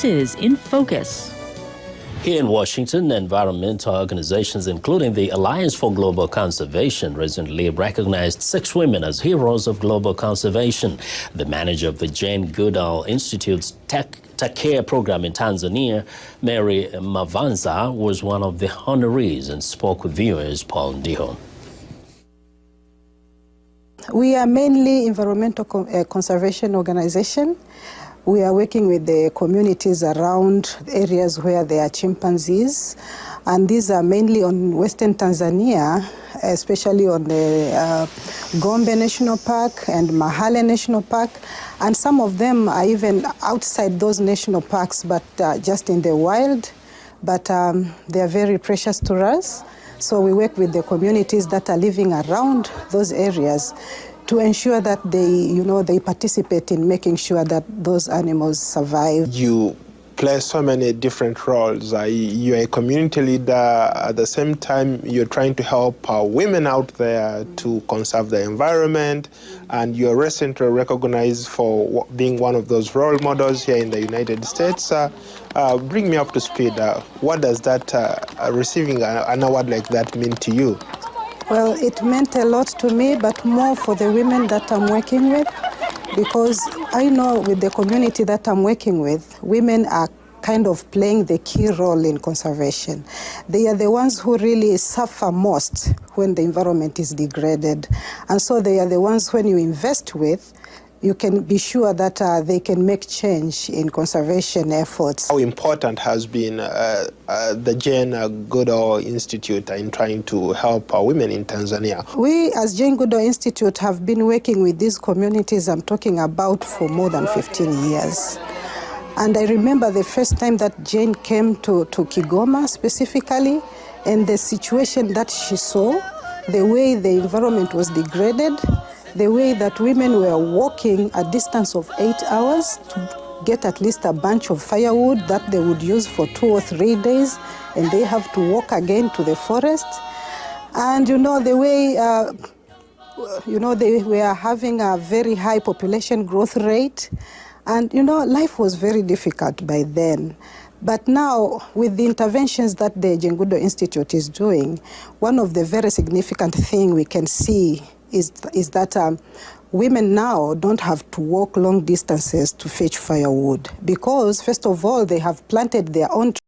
This is In Focus. Here in Washington, environmental organizations, including the Alliance for Global Conservation, recently recognized 6 women as heroes of global conservation. The manager of the Jane Goodall Institute's Care program in Tanzania, Mary Mavanza, was one of the honorees and spoke with viewers. Paul Ndiho. We are mainly environmental conservation organization. We are working with the communities around areas where there are chimpanzees, and these are mainly on Western Tanzania, especially on the Gombe National Park and Mahale National Park, and some of them are even outside those national parks, but just in the wild, but they are very precious to us. So we work with the communities that are living around those areas to ensure that they participate in making sure that those animals survive. You play so many different roles. You're a community leader. At the same time, you're trying to help women out there to conserve the environment. And you're recently recognized for being one of those role models here in the United States. Bring me up to speed. What does that, receiving an award like that mean to you? Well, it meant a lot to me, but more for the women that I'm working with, because I know with the community that I'm working with, women are kind of playing the key role in conservation. They are the ones who really suffer most when the environment is degraded. And so they are the ones when you invest with, you can be sure that they can make change in conservation efforts. How important has been the Jane Goodall Institute in trying to help women in Tanzania? We, as Jane Goodall Institute, have been working with these communities I'm talking about for more than 15 years. And I remember the first time that Jane came to Kigoma specifically, and the situation that she saw, the way the environment was degraded, the way that women were walking a distance of 8 hours to get at least a bunch of firewood that they would use for 2 or 3 days, and they have to walk again to the forest. And the way, they were having a very high population growth rate. And, life was very difficult by then. But now, with the interventions that the Jane Goodall Institute is doing, one of the very significant things we can see is that women now don't have to walk long distances to fetch firewood, because, first of all, they have planted their own